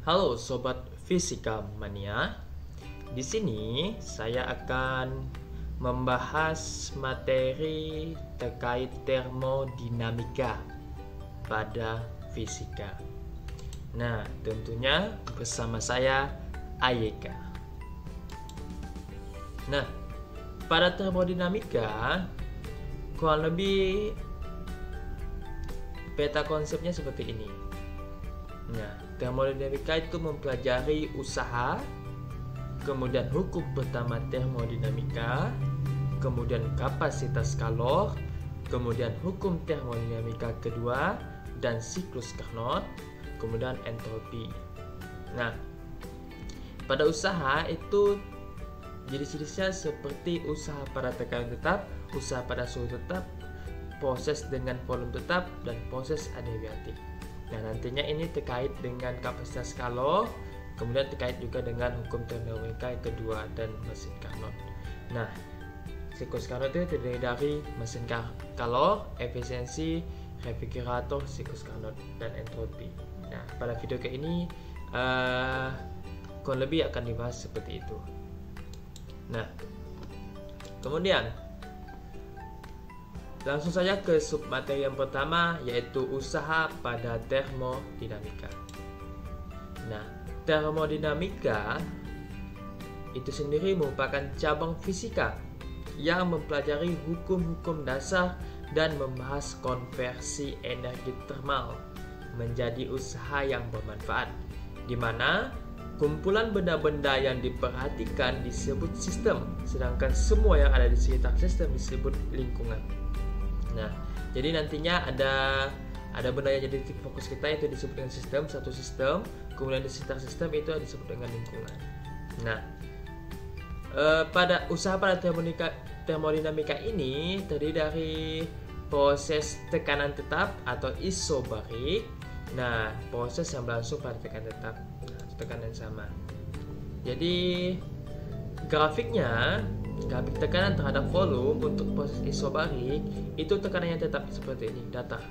Halo sobat fisika mania. Di sini saya akan membahas materi terkait termodinamika pada fisika. Nah, tentunya bersama saya Ayeka. Nah, pada termodinamika kurang lebih peta konsepnya seperti ini. Nah, termodinamika itu mempelajari usaha, kemudian hukum pertama termodinamika, kemudian kapasitas Carnot, kemudian hukum termodinamika kedua, dan siklus Carnot, kemudian entropi. Nah, pada usaha itu jenis-jenisnya seperti usaha pada tekanan tetap, usaha pada suhu tetap, proses dengan volume tetap, dan proses adiabatik. Nah, nantinya ini terkait dengan kapasitas Carnot, kemudian terkait juga dengan hukum termodinamika yang kedua dan mesin Carnot. Nah, siklus Carnot itu terdiri dari mesin Carnot, efisiensi, refrigerator, siklus Carnot, dan entropi. Nah, pada video kayak ini kurang lebih akan dibahas seperti itu. Nah, kemudian langsung saja ke submateri yang pertama, yaitu usaha pada termodinamika. Nah, termodinamika itu sendiri merupakan cabang fisika yang mempelajari hukum-hukum dasar dan membahas konversi energi termal menjadi usaha yang bermanfaat, di mana kumpulan benda-benda yang diperhatikan disebut sistem, sedangkan semua yang ada di sekitar sistem disebut lingkungan. Nah, jadi nantinya ada benda yang jadi titik fokus kita, itu disebut dengan sistem, satu sistem. Kemudian di sekitar sistem itu disebut dengan lingkungan. Nah, pada usaha pada termodinamika ini terdiri dari proses tekanan tetap atau isobarik. Nah, proses yang berlangsung pada tekanan tetap, tekanan yang sama. Jadi grafiknya, grafik tekanan terhadap volume untuk proses isobarik itu tekanannya tetap seperti ini, datar.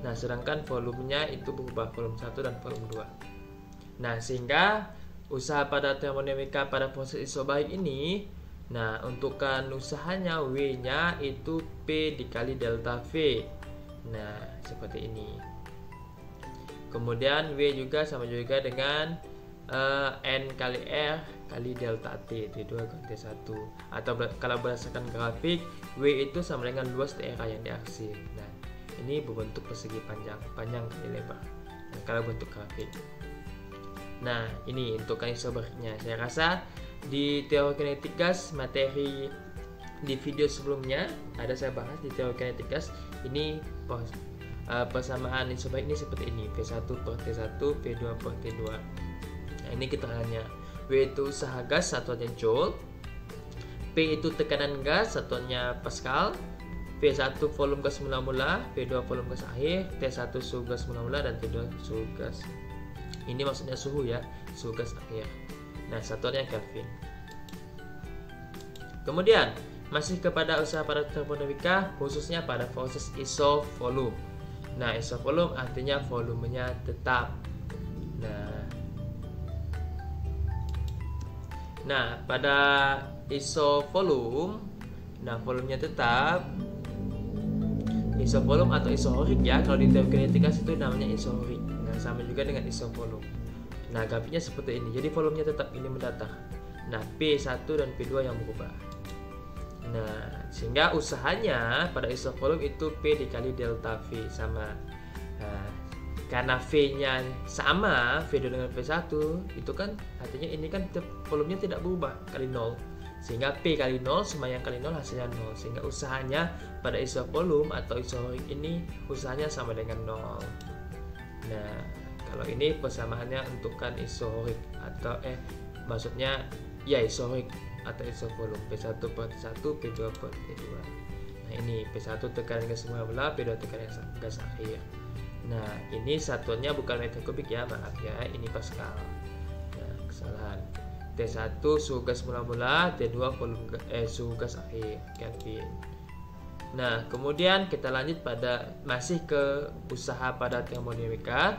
Nah, sedangkan volumenya itu berubah, volume 1 dan volume 2. Nah, sehingga usaha pada termodinamika pada proses isobarik ini, nah, untukkan usahanya W-nya itu P dikali delta V. Nah, seperti ini. Kemudian W juga sama juga dengan N kali R kali delta T, T2 kali T1. Atau kalau berdasarkan grafik, W itu sama dengan luas daerah yang diarsir. Nah, ini berbentuk persegi panjang kali lebar. Nah, kalau bentuk grafik. Nah, ini untuk isobariknya. Saya rasa di teori kinetik gas materi di video sebelumnya ada saya bahas di teori kinetik gas. Ini persamaan isobarik ini seperti ini, V1 per T1, V2 per T2. Nah, ini keterangannya. W itu usaha gas, satuannya joule. P itu tekanan gas, satuannya Pascal. V1 volume gas mula-mula, V2 volume gas akhir, T1 suhu gas mula-mula, dan T2 suhu gas. Ini maksudnya suhu ya, suhu gas akhir. Nah, satuannya Kelvin. Kemudian masih kepada usaha pada termodinamika, khususnya pada proses isovolume. Nah, isovolume artinya volumenya tetap. Nah, pada isovolume, nah volumenya tetap. Isovolume atau isohorik ya, kalau di teori kinetik gas itu namanya isohorik. Nah, sama juga dengan isovolume. Nah, grafiknya seperti ini. Jadi volumenya tetap, ini mendatar. Nah, P1 dan P2 yang berubah. Nah, sehingga usahanya pada isovolume itu P dikali delta V sama. Nah, karena V-nya sama, V2 dengan V1, itu kan artinya ini kan volumenya tidak berubah, kali 0. Sehingga P kali 0 sama yang kali 0 hasilnya 0. Sehingga usahanya pada isovolume atau isohorik ini usahanya sama dengan 0. Nah, kalau ini persamaannya untukkan isohorik atau maksudnya ya isohorik atau isovolume, P1 per T1, P2 per T2. Nah, ini P1 tekanan gas mula-mula, P2 tekanan gas akhir. Nah, ini satuannya bukan meter kubik ya, maaf ya, ini Pascal. Nah, kesalahan. T1 suhu gas mula-mula, T2 volume suhu gas akhir, Kelvin. Nah, kemudian kita lanjut pada masih ke usaha pada termodinamika.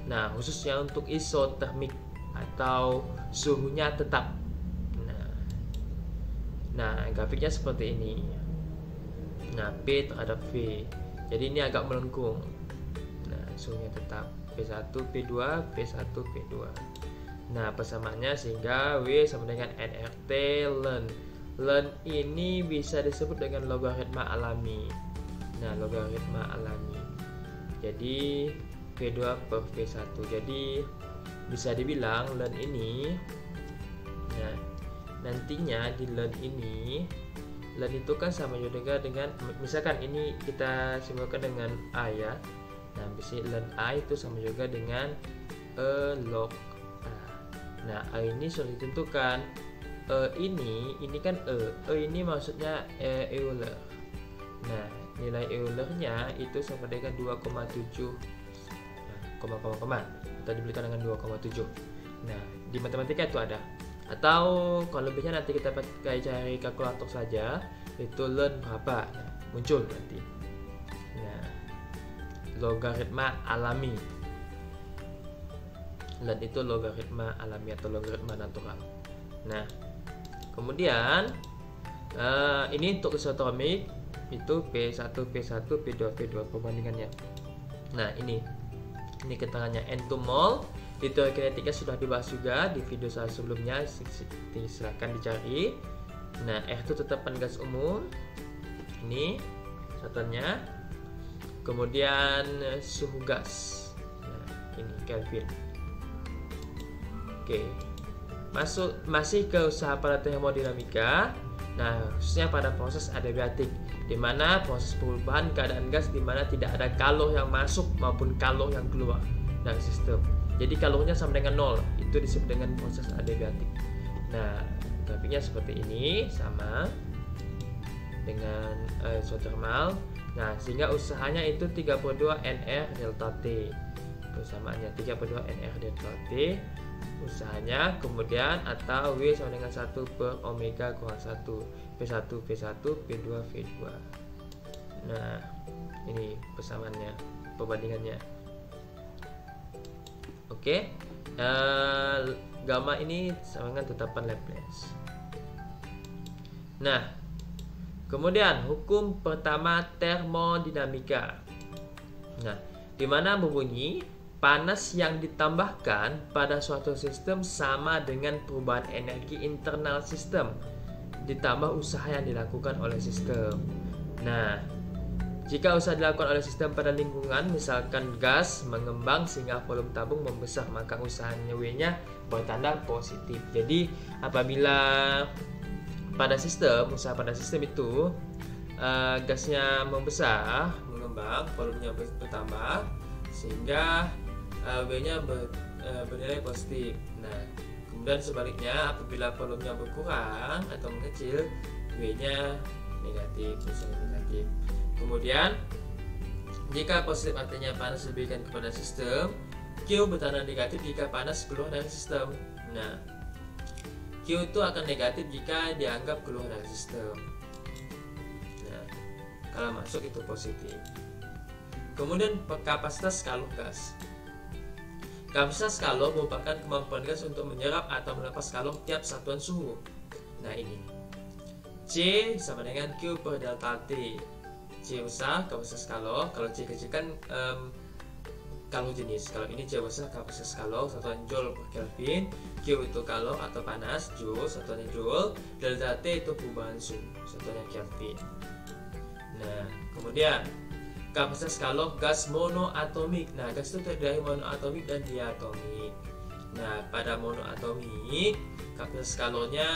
Nah, khususnya untuk isotermik atau suhunya tetap. Nah, grafiknya seperti ini. Nah, P terhadap V. Jadi ini agak melengkung. Nah, suhunya tetap P1, P2, P1, P2. Nah, persamaannya sehingga W sama dengan nRT ln. Ln ini bisa disebut dengan logaritma alami. Nah, logaritma alami. Jadi P2 per P1. Jadi bisa dibilang ln ini, nah nantinya di ln ini, ln itu kan sama juga dengan, misalkan ini kita simbolkan dengan A ya. Nah, bisa ln A itu sama juga dengan E log A. Nah, A ini sudah ditentukan. Ini kan E ini maksudnya Euler. Nah, nilai Eulernya itu sama dengan 2,7 koma atau diberikan dengan 2,7. Nah, di matematika itu ada. Atau kalau lebihnya nanti kita pakai cari kalkulator saja, itu ln berapa, nah, muncul nanti. Nah, logaritma alami. Ln itu logaritma alami atau logaritma natural. Nah, kemudian ini untuk isotermik itu P1, P1, P2, P2 perbandingannya. Nah, ini keterangannya N2 mol. Di teori kinetika sudah dibahas juga di video saya sebelumnya, silahkan dicari. Nah, R itu tetapan gas umum, ini satuannya. Kemudian suhu gas, nah ini Kelvin. Oke, masih ke usaha pada termodinamika. Nah, khususnya pada proses adiabatik, di mana proses perubahan keadaan gas di mana tidak ada kalor yang masuk maupun kalor yang keluar dari sistem. Jadi kalornya sama dengan 0, itu disebut dengan proses adiabatik. Nah, grafiknya seperti ini, sama dengan isotermal. Nah, sehingga usahanya itu 32 NR delta T. Persamaannya 32 NR delta T usahanya, kemudian atau W sama dengan 1 per omega kurang 1, P1 P1, P2 V2. Nah, ini persamaannya, perbandingannya. Oke, gamma ini sama dengan tetapan Laplace. Nah, kemudian hukum pertama termodinamika. Nah, di mana berbunyi panas yang ditambahkan pada suatu sistem sama dengan perubahan energi internal sistem ditambah usaha yang dilakukan oleh sistem. Nah, jika usaha dilakukan oleh sistem pada lingkungan, misalkan gas mengembang sehingga volume tabung membesar, maka usahanya W-nya bertanda positif. Jadi apabila pada sistem, usaha pada sistem itu gasnya membesar, mengembang, volumenya bertambah, sehingga W-nya bernilai positif. Nah, kemudian sebaliknya apabila volumenya berkurang atau mengecil, W-nya negatif, misalnya negatif. Kemudian jika positif artinya panas diberikan kepada sistem, Q bertanda negatif jika panas keluar dari sistem. Nah, Q itu akan negatif jika dianggap keluar dari sistem. Nah, kalau masuk itu positif. Kemudian kapasitas kalor gas. Kapasitas kalor merupakan kemampuan gas untuk menyerap atau melepas kalor tiap satuan suhu. Nah, ini C sama dengan Q per delta T. C besar kapasitas kalor, kalau C kecil kan kalor jenis. Kalau ini C besar kapasitas kalor, satuan joule per Kelvin. Q itu kalor atau panas, joule, satuannya joule. Delta T itu perubahan suhu, satuannya Kelvin. Nah, kemudian kapasitas kalor gas monoatomik. Nah, gas itu terdiri dari monoatomik dan diatomik. Nah, pada monoatomik kapasitas kalornya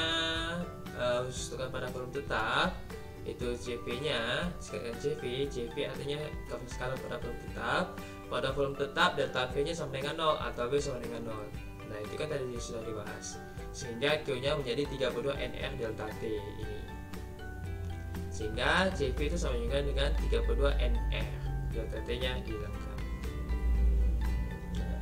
khusus pada volume tetap itu CV-nya sekalian CV artinya kapasitas kalor pada volume tetap. Pada volume tetap delta V-nya sama dengan 0 atau V sama dengan 0. Nah, itu kan tadi sudah dibahas. Sehingga Q-nya menjadi 32 NR delta T ini. Sehingga CV itu sama juga dengan 32 NR, delta T-nya dihilangkan. Nah,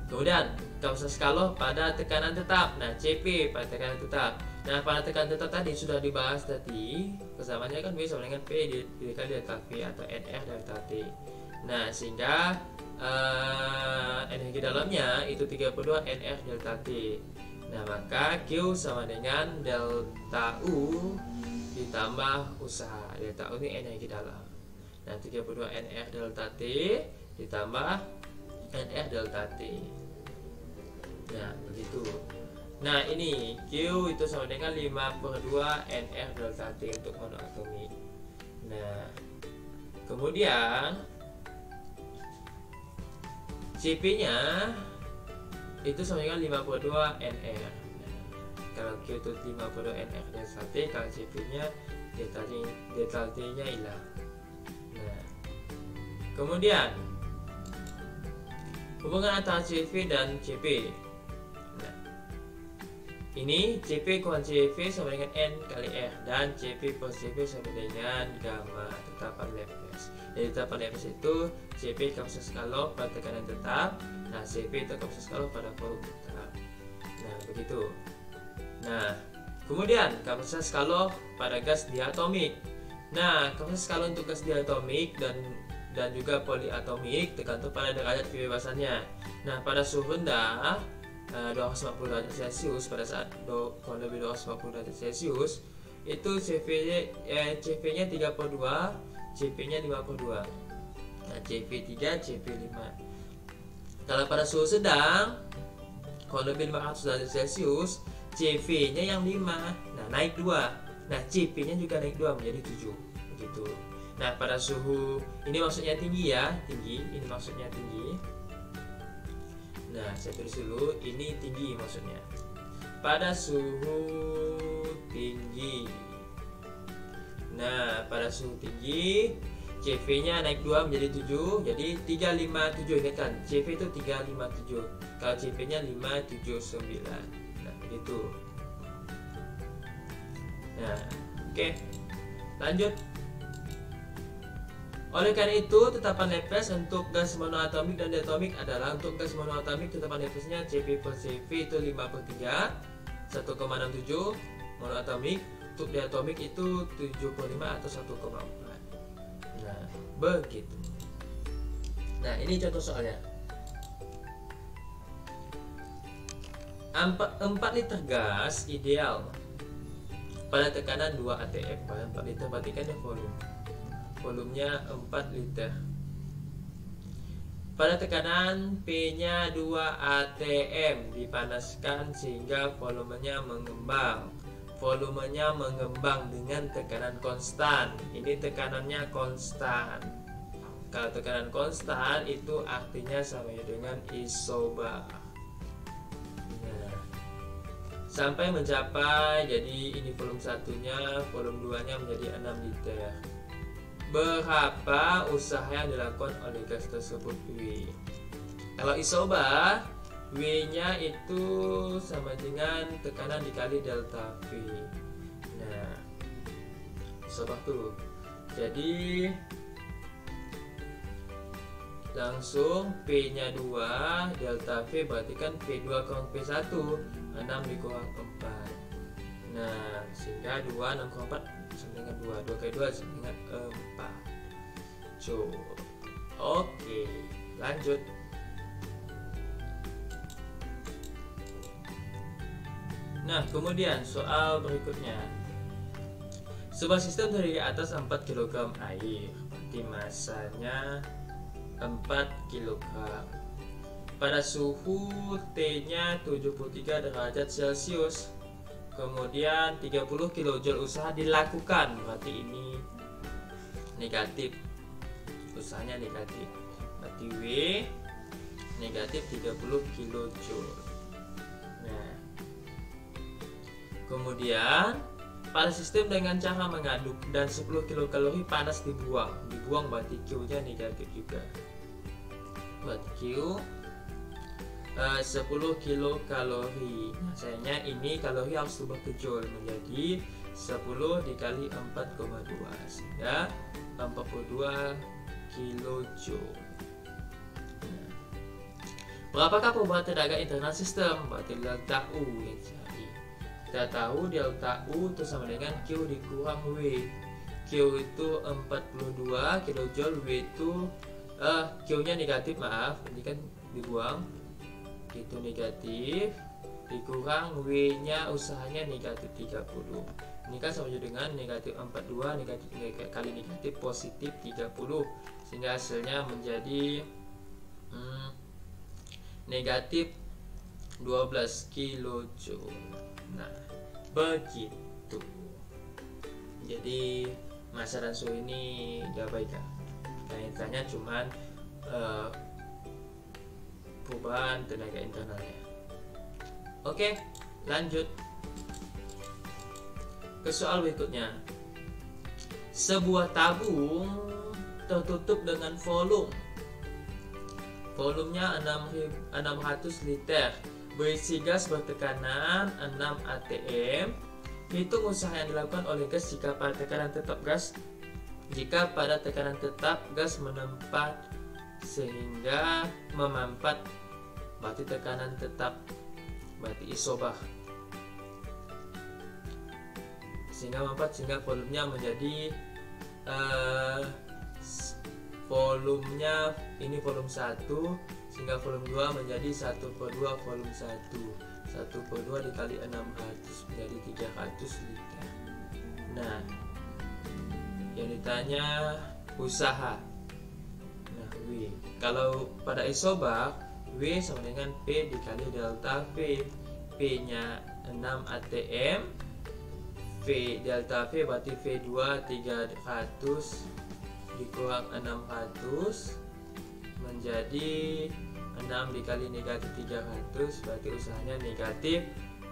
kemudian kapasitas kalor pada tekanan tetap. Nah, CP pada tekanan tetap. Nah, pada tekanan tetap tadi sudah dibahas tadi. Persamaannya kan V sama dengan P dikali delta V atau NR delta T. Nah, sehingga energi dalamnya itu 32 NR delta T. Nah, maka Q sama dengan delta U ditambah usaha. Delta U ini energi dalam. Nah, 32 NR delta T ditambah NR delta T. Nah, begitu. Nah, ini Q itu sama dengan 5/2 NR delta T untuk monoatomik. Nah, kemudian Cp-nya itu sama dengan 5/2 NR. Nah, kalau Q itu 5/2 NR delta T, kalau Cp-nya delta T-nya hilang. Nah, kemudian hubungan antara Cv dan Cp. Nah, ini Cp kurang Cv sama dengan N kali R, dan Cp plus Cv sama dengan gamma, tetapan Laplace. Jadi tetapan Laplace itu Cp kapasitas skalor pada tekanan tetap. Nah, Cp itu kapasitas skalor pada volume tetap. Nah, begitu. Nah, kemudian kapasitas skalor pada gas diatomik. Nah, kapasitas skalor untuk gas diatomik dan juga poliatomik tergantung pada derajat kebebasannya. Nah, pada suhu rendah 250 derajat Celcius, pada saat kurang lebih 250 derajat Celcius, itu CV-nya 32, Cp-nya 52. Nah, Cp3, Cp5. Kalau pada suhu sedang kurang lebih 500 derajat Celcius, Cv-nya yang 5, nah naik 2. Nah, Cp-nya juga naik 2 menjadi 7. Begitu. Nah, pada suhu ini maksudnya tinggi ya, tinggi. Ini maksudnya tinggi. Nah, saya tulis dulu, ini tinggi maksudnya. Pada suhu tinggi. Nah, pada suhu tinggi Cv-nya naik 2 menjadi 7, jadi 357. Ingat kan, Cv itu 357. Kalau Cp-nya 579. Nah, begitu. Nah, oke. Lanjut. Oleh karena itu, tetapan Laplace untuk gas monoatomik dan diatomik adalah, untuk gas monoatomik tetapan Laplace-nya Cp per Cv itu 5/3, 1,67. Monoatomik, untuk diatomik itu 75 atau 1,4. Nah, begitu. Nah, ini contoh soalnya. 4 liter gas ideal pada tekanan 2 atm. Pada 4 liter berarti kan volume. Volumenya 4 liter. Pada tekanan P-nya 2 atm dipanaskan sehingga volumenya mengembang. Volumenya mengembang dengan tekanan konstan. Ini tekanannya konstan. Kalau tekanan konstan itu artinya sama dengan isobar. Nah, sampai mencapai, jadi ini volume 1-nya, volume 2-nya menjadi 6 liter. Berapa usaha yang dilakukan oleh gas tersebut? W. Kalau isobar, W-nya itu sama dengan tekanan dikali delta V. Nah, isobar tuh. Jadi langsung P-nya 2, delta V berarti kan P2 kurang P1, 6 dikurang 4. Nah, sehingga 2, 6 kurang 4 sama dengan 2, 2 kali 2 sama dengan 4 Joule. Oke, lanjut. Nah, kemudian soal berikutnya. Sebuah sistem terdiri atas 4 kg air, berarti masanya 4 kg. Pada suhu T-nya 73 derajat Celcius. Kemudian 30 kJ usaha dilakukan, berarti ini negatif, usahanya negatif, berarti W negatif 30 kJ. Nah, kemudian pada sistem dengan cara mengaduk dan 10 kilokalori panas dibuang berarti Q-nya negatif juga, berarti Q 10 kilokalori. Nah, sayangnya ini kalori harus berubah ke joule menjadi 10 dikali 4,2 sehingga 42 kilojoule. Nah, berapakah perubahan tenaga internal sistem? Berarti delta U yang dicari. Kita tahu delta U itu sama dengan Q dikurang W. Q itu 42 kilojoule, W itu Q-nya negatif, maaf, ini kan dibuang, itu negatif, dikurang W-nya usahanya negatif 30. Ini kan sama dengan negatif 42 negatif kali negatif positif 30, sehingga hasilnya menjadi negatif 12 kilojoule. Nah, begitu. Jadi massa dan suhu ini diabaikan. Kaitannya cuman perubahan tenaga internalnya. Oke, lanjut ke soal berikutnya. Sebuah tabung tertutup dengan volume. Volumenya 600 liter, berisi gas bertekanan 6 atm. Hitung usaha yang dilakukan oleh gas jika pada tekanan tetap gas menempat sehingga memampat, berarti tekanan tetap, berarti isobah, sehingga memampat, sehingga volumenya menjadi volumenya ini volume 1, sehingga volume 2 menjadi 1/2 volume 1. 1/2 dikali 600 menjadi 300 liter. Nah, yang ditanya usaha. Nah, W. Kalau pada isobak, W sama dengan P dikali delta V. P-nya 6 atm, V delta V berarti V2 300 dikurang 600 menjadi 6 dikali negatif 300, berarti usahanya negatif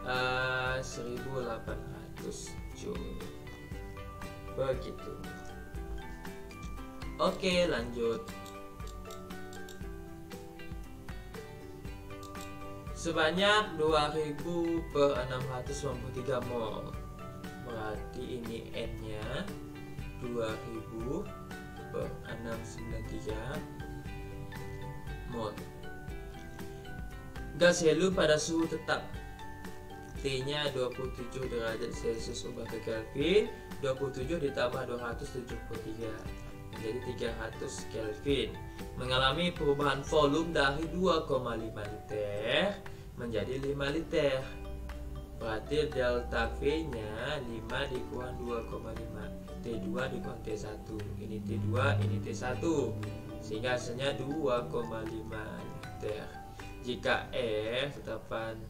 1800 joule. Begitu. Oke, lanjut. Sebanyak 2000/693 mol. Berarti ini N-nya 2000/693 mol. Gas helium pada suhu tetap, T-nya 27 derajat Celcius ubah ke Kelvin. 27 ditambah 273 menjadi 300 Kelvin. Mengalami perubahan volume dari 2,5 liter menjadi 5 liter. Berarti delta V-nya 5 dikurang 2,5, T2 dikurang T1. Ini T2, ini T1, sehingga hasilnya 2,5 liter. Jika F tetapan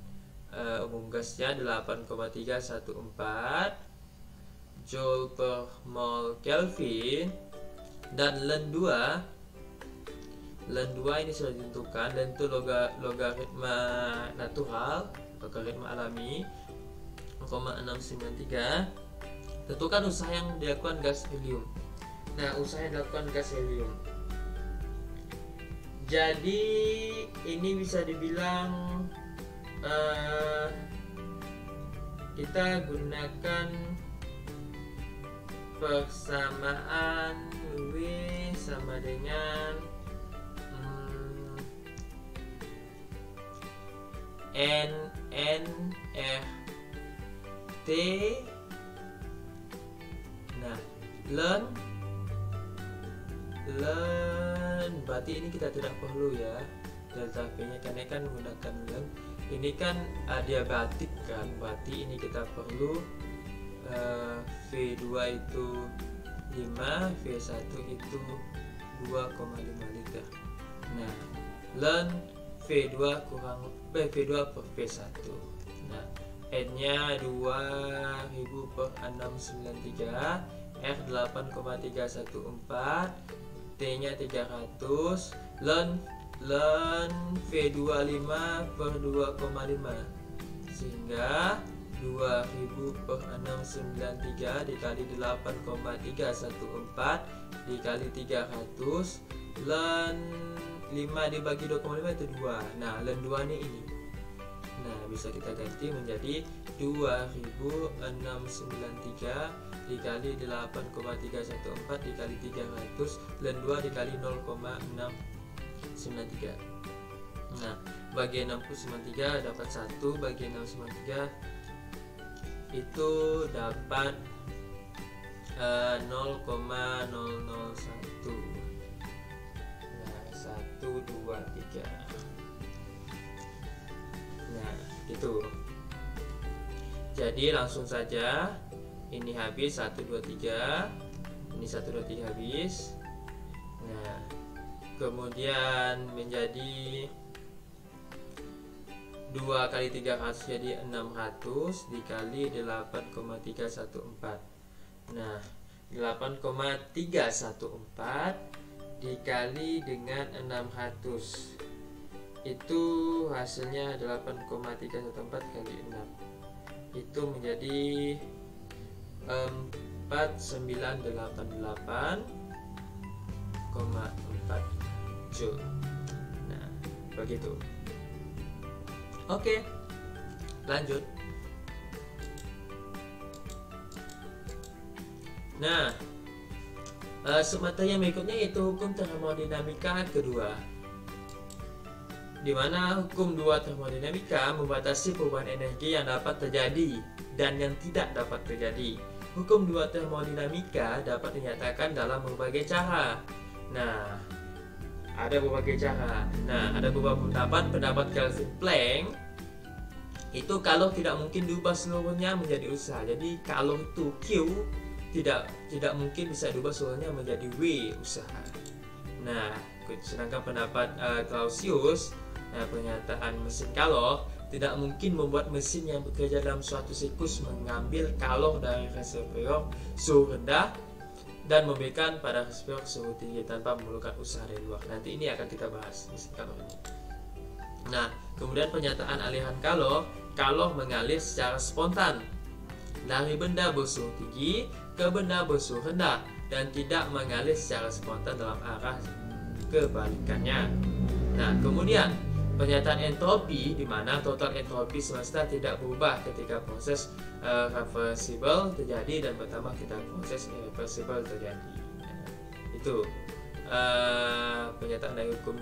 umum gasnya 8,314 Joule per mol Kelvin, dan Len 2 ini sudah ditentukan, dan itu logaritma natural, logaritma alami 0,693. Tentukan usaha yang dilakukan gas helium. Nah, usaha yang dilakukan gas helium, jadi ini bisa dibilang kita gunakan persamaan W sama dengan NNRT. Nah, Len berarti ini kita tidak perlu ya delta V nya, karena kan menggunakan Len. Ini kan adiabatik kan, berarti ini kita perlu V2 itu 5, V1 itu 2,5 liter. Nah, Len V2 kurang V2 per V1. Nah, N-nya 2000/693, R 8,314, T-nya 300, Len V2 5/2,5, sehingga 2000/693 dikali 8,314 dikali 300, Len 5 dibagi 2,5 itu 2. Nah, Len 2 ini. Nah, bisa kita ganti menjadi 2000/693 dikali 8,314 dikali 300, Len 2 dikali 0,693. Nah, bagi 693 dapat 1, bagi 693 itu dapat 0,001. Nah, 3. Nah, gitu. Jadi langsung saja ini habis 1 2 3. Ini 1 2 3 habis. Nah, kemudian menjadi 2 kali 300 jadi 600 dikali 8,314. Nah, 8,314 dikali dengan 600 itu hasilnya 8,314 kali 6 itu menjadi 4988,4 Joule. Nah, begitu. Oke, lanjut. Nah, materi yang berikutnya yaitu hukum termodinamika kedua, di mana hukum 2 termodinamika membatasi perubahan energi yang dapat terjadi dan yang tidak dapat terjadi. Hukum 2 termodinamika dapat dinyatakan dalam berbagai cara. Nah, ada berbagai cara. Nah, ada beberapa pendapat Kelvin Planck itu kalau tidak mungkin diubah seluruhnya menjadi usaha. Jadi kalau itu Q tidak mungkin bisa diubah seluruhnya menjadi W usaha. Nah, sedangkan pendapat Clausius, pernyataan mesin kalor tidak mungkin membuat mesin yang bekerja dalam suatu siklus mengambil kalor dari reservoir suhu rendah dan memberikan pada reservoir suhu tinggi tanpa memerlukan usaha dari luar. Nanti ini akan kita bahas mesin kalor ini. Nah, kemudian pernyataan aliran kalor mengalir secara spontan dari benda bersuhu tinggi ke benda bersuhu rendah dan tidak mengalir secara spontan dalam arah kebalikannya. Nah, kemudian pernyataan entropi di mana total entropi semesta tidak berubah ketika proses reversible terjadi dan pertama kita proses irreversible terjadi. Nah, itu pernyataan dari hukum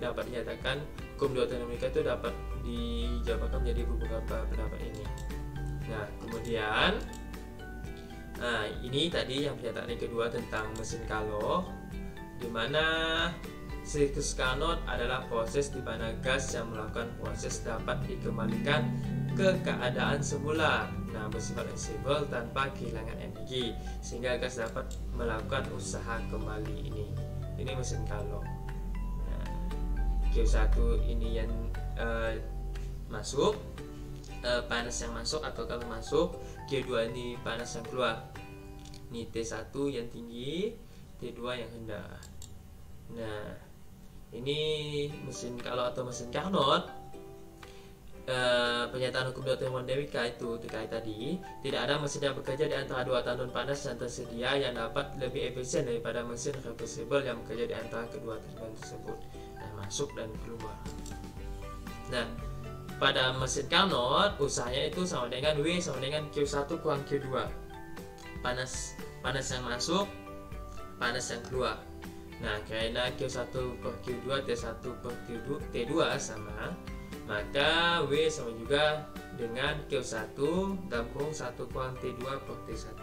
dapat dinyatakan hukum 2 termodinamika itu dapat dijabarkan menjadi beberapa pendapat ini. Nah, kemudian ini tadi yang pernyataan yang kedua tentang mesin kalor, di mana siklus Carnot adalah proses di mana gas yang melakukan proses dapat dikembalikan ke keadaan semula, nah bersifat reversible tanpa kehilangan energi, sehingga gas dapat melakukan usaha kembali. Ini mesin kalor. Nah, Q1 ini yang masuk, panas yang masuk atau kalau masuk, Q2 ini panas yang keluar. Ini T1 yang tinggi, T2 yang rendah. Nah, ini mesin kalor atau mesin Carnot. Pernyataan hukum 2 termodinamika itu terkait tadi, tidak ada mesin yang bekerja di antara 2 tandon panas yang tersedia yang dapat lebih efisien daripada mesin reversible yang bekerja di antara kedua tandon tersebut. Nah, masuk dan keluar. Nah, pada mesin Carnot usahanya itu sama dengan W sama dengan Q1 kurang Q2. Panas yang masuk, panas yang keluar. Nah, karena Q1 per Q2 T1 per T2 sama, maka W sama juga dengan Q1 dalam kurung 1 kurang T2 per T1.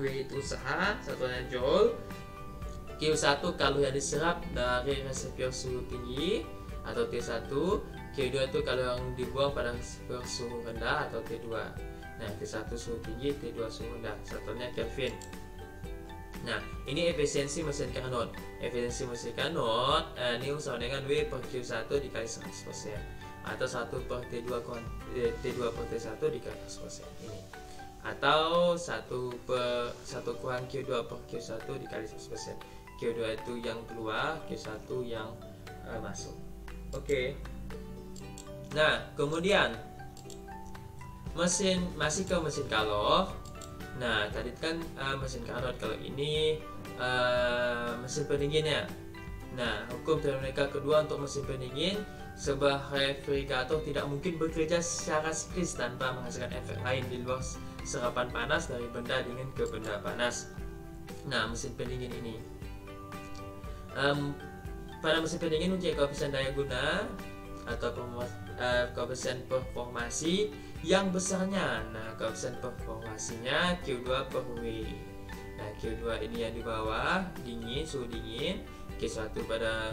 W itu usaha, satuannya Joule. Q1 kalori yang diserap dari reservoir suhu tinggi atau T1. Q2 itu kalori yang dibuang pada reservoir suhu rendah atau T2. Nah, T1 suhu tinggi, T2 suhu rendah, satuannya Kelvin. Nah, ini efisiensi mesin Carnot. Efisiensi mesin Carnot ini sama dengan W per Q1 dikali 100%, atau 1 per T2 per T1 dikali 100% ini, atau 1 kurang Q2 per Q1 dikali 100%. Q2 itu yang keluar, Q1 yang masuk. Oke. Nah, kemudian masih ke mesin kalor. Nah, tadi kan mesin Carnot, kalau ini mesin pendinginnya. Nah, hukum termodinamika kedua untuk mesin pendingin, sebuah refrigerator tidak mungkin bekerja secara siklis tanpa menghasilkan efek lain di luar serapan panas dari benda dingin ke benda panas. Nah, mesin pendingin ini pada mesin pendingin uji koefisien daya guna atau koefisien performasi yang besarnya. Nah, koefisien performasinya Q2 per W. Nah, Q2 ini yang di bawah, dingin, suhu dingin. Q1 pada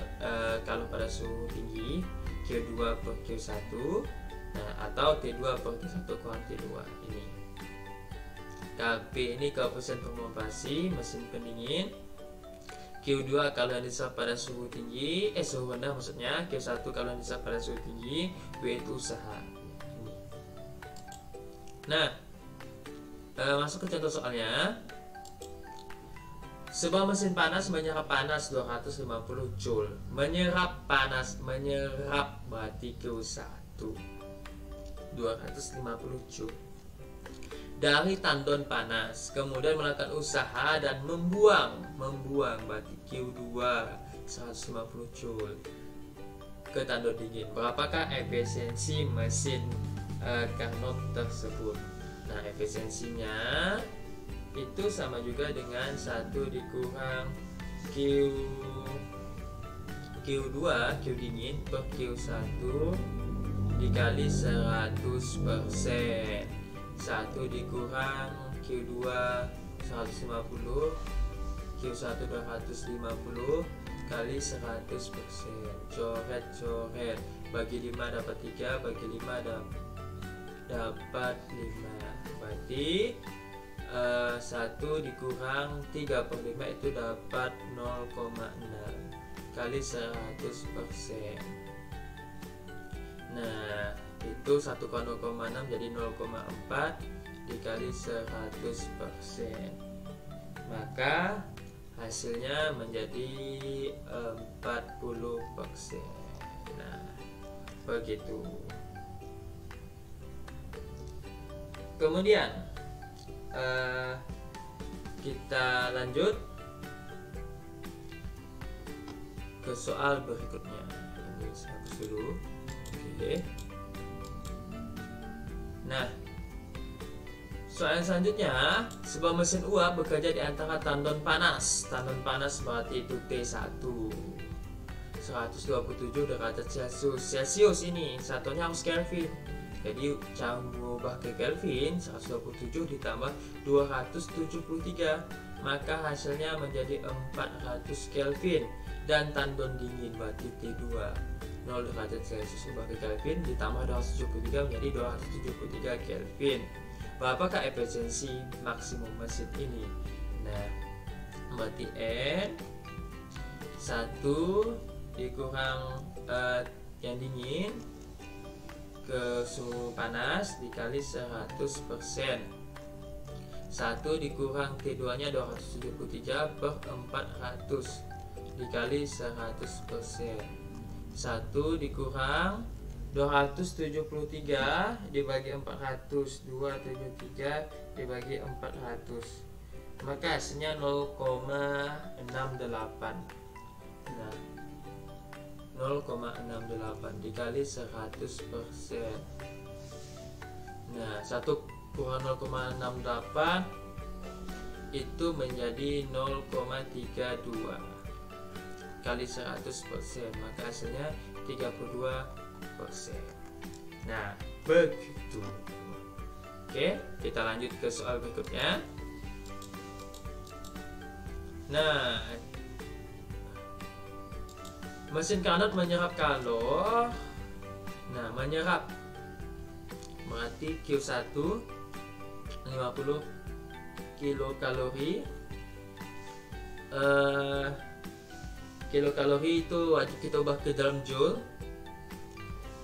kalau pada suhu tinggi, Q2 per Q1, nah atau T2 per T1 kurang T2 ini. Kp ini koefisien pengoperasi mesin pendingin. Q2 kalau yang diserap pada suhu tinggi, suhu rendah maksudnya. Q1 kalau yang diserap pada suhu tinggi, W itu usaha. Ini. Nah, masuk ke contoh soalnya. Sebuah mesin panas menyerap panas 250 Joule. Menyerap berarti Q1 250 Joule dari tandon panas, kemudian melakukan usaha dan membuang berarti Q2 150 Joule ke tandon dingin. Berapakah efisiensi mesin Carnot tersebut? Nah, efisiensinya itu sama juga dengan 1 dikurang Q2 Q dingin per Q1 dikali 100%. 1 dikurang Q2 150 Q1 250 kali 100%. Coret bagi 5 dapat 3, bagi 5 dapat 5. Berarti 1 dikurang 3 per 5 itu dapat 0,6 kali 100%. Nah, itu 1 kurang 0,6 jadi 0,4 dikali 100%. Maka hasilnya menjadi 40%. Nah, begitu. Kemudian kita lanjut ke soal berikutnya. Ini saya hapus dulu. Oke. Nah, soal selanjutnya, sebuah mesin uap bekerja di antara tandon panas. Tandon panas berarti itu T1 127 derajat Celcius. Ini satunya harus Kelvin. Jadi cara mengubah ke Kelvin 127 ditambah 273, maka hasilnya menjadi 400 Kelvin. Dan tandon dingin berarti T2 0 derajat Celcius ubah ke Kelvin ditambah 273 menjadi 273 Kelvin. Berapakah efisiensi maksimum mesin ini? Nah, berarti N 1 dikurang yang dingin ke suhu panas dikali 100%. 1 dikurang T2 nya 273 per 400 dikali 100%. 1 dikurang 273 dibagi 400, 273 dibagi 400, maka hasilnya 0,68. Nah, 0,68 dikali 100%. Nah, 1 kurang 0,68 itu menjadi 0,32 kali 100%, maka hasilnya 32%. Nah, begitu. Oke, kita lanjut ke soal berikutnya. Nah, mesin Carnot menyerap kalor. Nah, menyerap berarti Q1 50 kilokalori. Kilokalori itu wajib kita ubah ke dalam joule.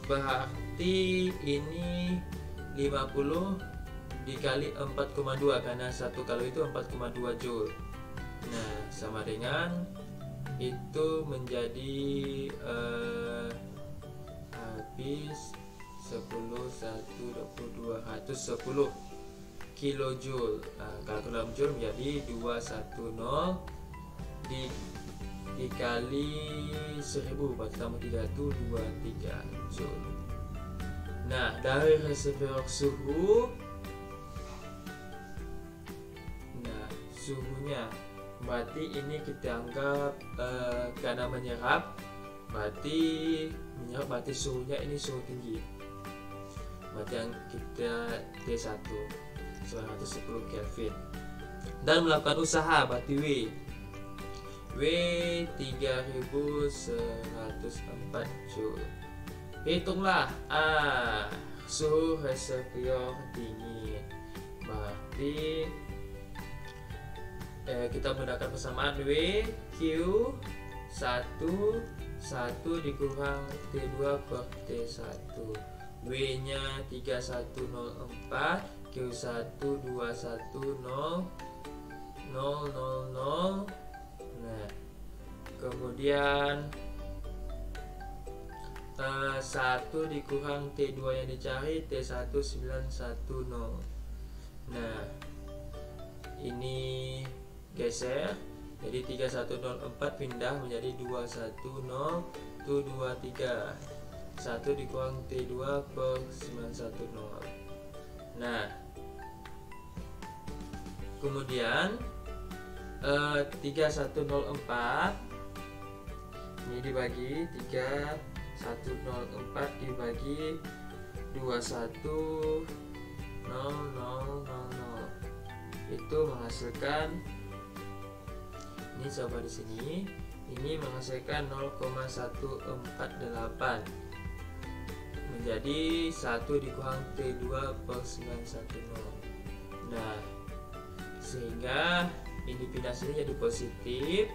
Berarti ini 50 dikali 4,2 karena 1 kalori itu 4,2 joule. Nah, sama dengan itu menjadi habis 10 1 20 210 kilojoule. Nah, kalau ke dalam joule menjadi 210 dikali 1000 berarti tambah 3 itu 23 joule. Nah, dari reservoir suhu, nah suhunya berarti ini kita anggap karena menyerap berarti suhunya ini suhu tinggi, berarti yang kita T1 910 Kelvin, dan melakukan usaha berarti W. W 3104 Joule. Hitunglah suhu reservoir dingin. Berarti kita menggunakan persamaan W Q 1 dikurang T2 per T1. W nya 3104, Q 1210000. Nah, kemudian 1 dikurang T2 yang dicari T1 910. Nah, ini geser, jadi 3104 pindah menjadi 21023. 1 dikurang T2 per 910. Nah, kemudian 3104 ini dibagi 3104 dibagi 21000, itu menghasilkan, ini coba di sini, ini menghasilkan 0,148 menjadi 1 dikurang T2 per 910. Nah, sehingga ini pindah sini jadi positif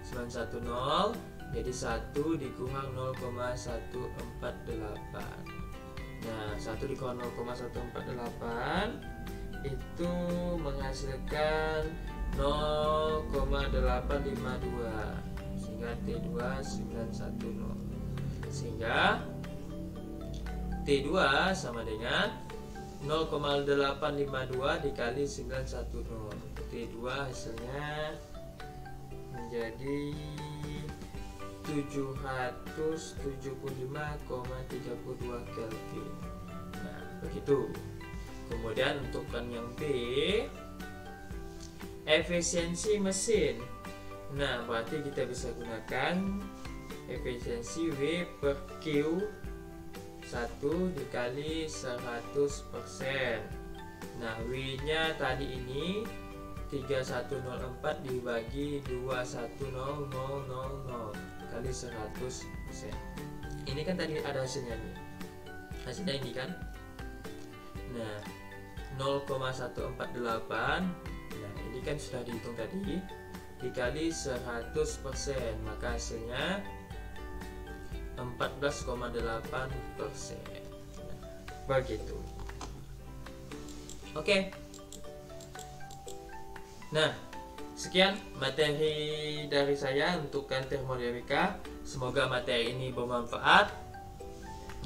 910, jadi 1 dikurang 0,148. Nah, 1 dikurang 0,148 itu menghasilkan 0,852, sehingga T2 910. Sehingga T2 sama dengan 0,852 dikali 910. T2 hasilnya menjadi 775,32 Kelvin. Nah, begitu. Kemudian untuk yang B, efisiensi mesin. Nah, berarti kita bisa gunakan efisiensi W per Q 1 dikali 100%. Nah, W nya tadi ini 3104 dibagi 21000 kali 100%. Ini kan tadi ada hasilnya nih. Hasilnya ini kan. Nah, 0,148. Nah, ini kan sudah dihitung tadi, dikali 100%, maka hasilnya 14,8%. Nah, begitu. Oke. Nah, sekian materi dari saya untuk termodinamika. Semoga materi ini bermanfaat.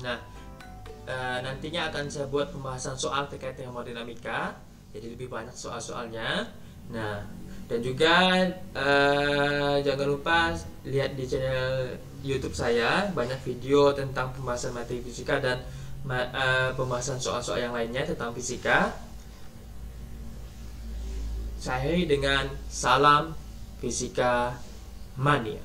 Nah, nantinya akan saya buat pembahasan soal terkait termodinamika, jadi lebih banyak soal-soalnya. Nah, dan juga jangan lupa lihat di channel YouTube saya, banyak video tentang pembahasan materi fisika dan pembahasan soal-soal yang lainnya tentang fisika. Saya dengan salam fisika mania.